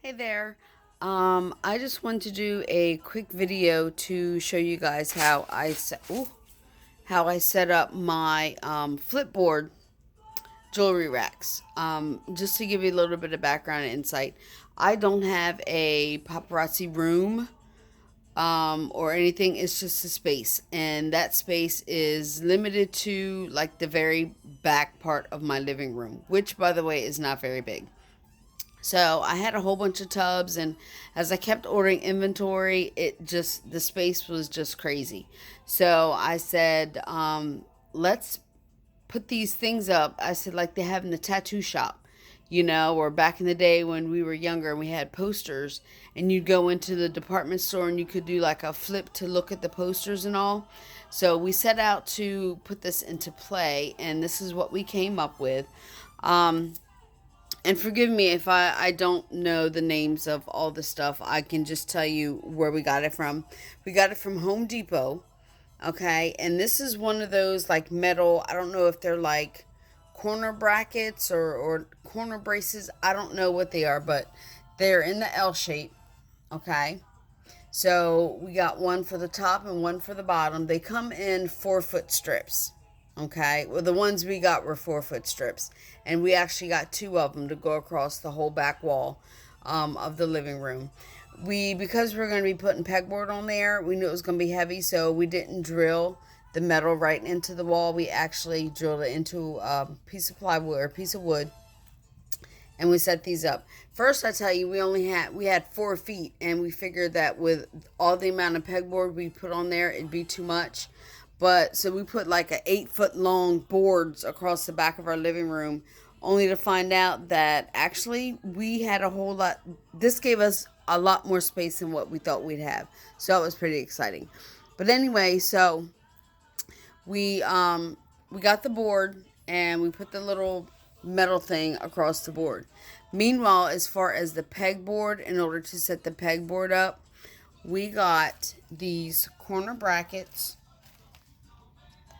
Hey there. I just want to do a quick video to show you guys how I set up my flipboard jewelry racks. Just to give you a little bit of background and insight, I don't have a paparazzi room or anything. It's just a space, and that space is limited to like the very back part of my living room, which, by the way, is not very big. So I had a whole bunch of tubs, and as I kept ordering inventory, the space was just crazy. So I said, let's put these things up. I said, like they have in the tattoo shop, or back in the day when we were younger and we had posters, and you'd go into the department store and you could do like a flip to look at the posters and all. So we set out to put this into play, and this is what we came up with. Um, and forgive me if I don't know the names of all the stuff. I can just tell you where we got it from. We got it from Home Depot. Okay. And this is one of those like metal, I don't know if they're like corner brackets or corner braces. I don't know what they are, but they're in the L shape. Okay. So we got one for the top and one for the bottom. They come in 4-foot strips. Okay, well, the ones we got were 4-foot strips, and we actually got two of them to go across the whole back wall of the living room. Because we're going to be putting pegboard on there, we knew it was going to be heavy, so we didn't drill the metal right into the wall. We actually drilled it into a piece of plywood or a piece of wood, and we set these up. First, I tell you, we had 4 feet, and we figured that with all the amount of pegboard we put on there, it'd be too much. But so we put like a 8-foot long boards across the back of our living room, only to find out that actually we had a whole lot. This gave us a lot more space than what we thought we'd have, so it was pretty exciting. But anyway, so we got the board and we put the little metal thing across the board. Meanwhile, as far as the pegboard, in order to set the pegboard up, we got these corner brackets.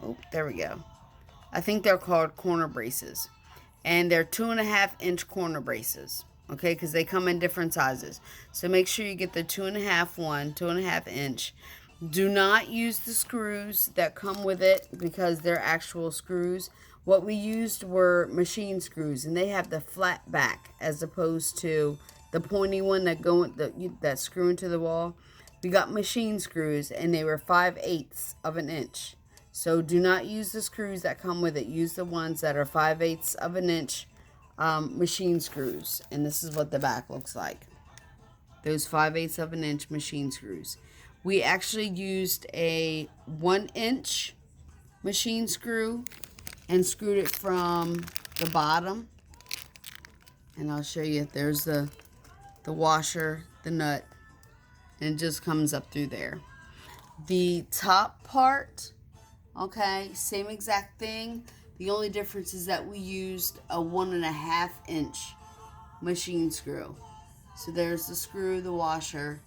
Oh, there we go. I think they're called corner braces. And they're 2.5-inch corner braces. Okay, because they come in different sizes. So make sure you get the 2.5 one, 2.5-inch. Do not use the screws that come with it because they're actual screws. What we used were machine screws, and they have the flat back as opposed to the pointy one that screw into the wall. We got machine screws, and they were 5/8 of an inch. So do not use the screws that come with it. Use the ones that are 5/8 of an inch machine screws. And this is what the back looks like. Those 5/8 of an inch machine screws. We actually used a 1-inch machine screw and screwed it from the bottom. And I'll show you. There's the washer, the nut, and it just comes up through there. The top part, okay, same exact thing. The only difference is that we used a 1.5-inch machine screw. So there's the screw, the washer,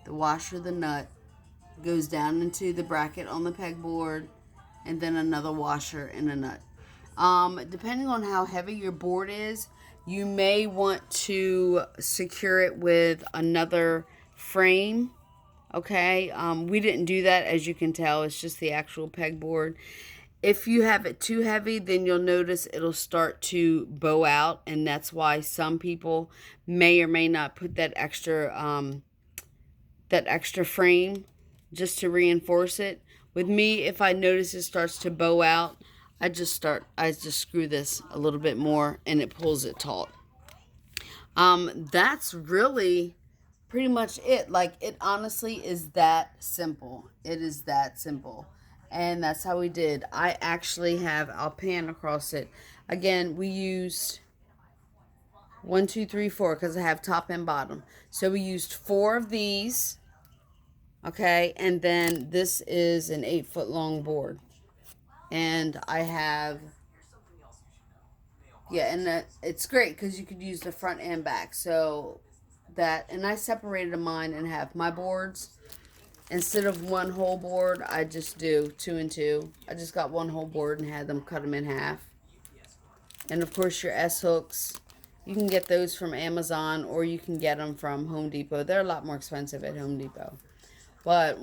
the nut goes down into the bracket on the pegboard, and then another washer and a nut. Depending on how heavy your board is, you may want to secure it with another frame. Okay, we didn't do that, as you can tell. It's just the actual pegboard. If you have it too heavy, then you'll notice it'll start to bow out, and that's why some people may or may not put that extra frame just to reinforce it. With me, if I notice it starts to bow out, I just screw this a little bit more, and it pulls it taut. That's really pretty much it. Like, it honestly is that simple. It is that simple. And that's how we did. I actually have, I'll pan across it. Again, we used 1, 2, 3, 4 because I have top and bottom. So we used 4 of these. Okay, and then this is an 8-foot long board. And I have, yeah, and it's great because you could use the front and back. So and I separated mine and have my boards. Instead of one whole board, I just do 2 and 2. I just got one whole board and had them cut them in half. And of course your S hooks, You can get those from Amazon, or you can get them from Home Depot. They're a lot more expensive at Home Depot. But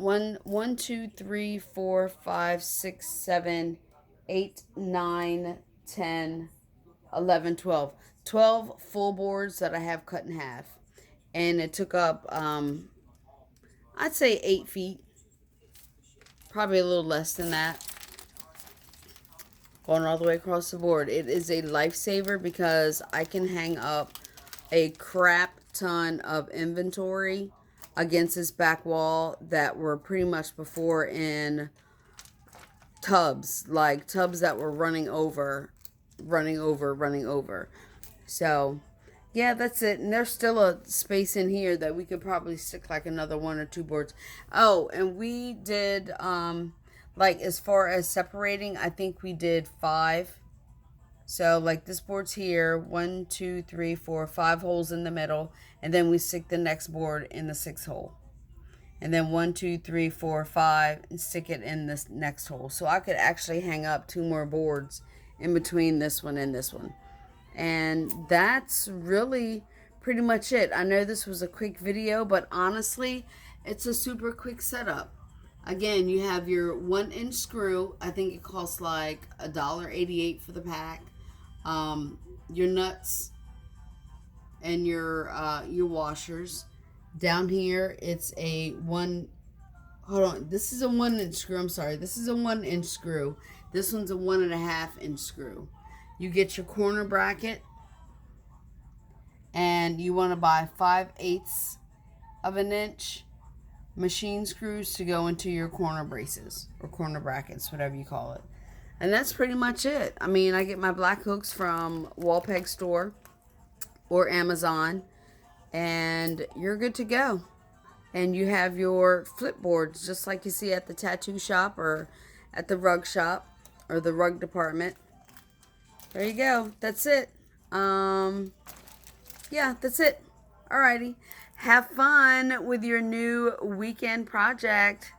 12 full boards that I have cut in half. And it took up, I'd say 8 feet. Probably a little less than that. Going all the way across the board. It is a lifesaver because I can hang up a crap ton of inventory against this back wall that were pretty much before in tubs, like tubs that were running over. So, yeah, that's it. And there's still a space in here that we could probably stick like another 1 or 2 boards. Oh, and we did, like as far as separating, I think we did 5. So like this board's here, 1, 2, 3, 4, 5 holes in the middle, and then we stick the next board in the 6th hole. And then 1, 2, 3, 4, 5, and stick it in this next hole. So I could actually hang up 2 more boards in between this one and this one. And that's really pretty much it. I know this was a quick video, but honestly, it's a super quick setup. Again, you have your 1-inch screw. I think it costs like $1.88 for the pack. Your nuts and your washers. Down here, it's a one. Hold on, this is a 1-inch screw. I'm sorry, this is a 1-inch screw. This one's a 1.5-inch screw. You get your corner bracket, and you want to buy 5/8 of an inch machine screws to go into your corner braces or corner brackets, whatever you call it. And that's pretty much it. I mean, I get my black hooks from Wall Peg Store or Amazon, and you're good to go. And you have your flip boards just like you see at the tattoo shop or at the rug shop or the rug department. There you go. That's it. Yeah, that's it. Alrighty. Have fun with your new weekend project.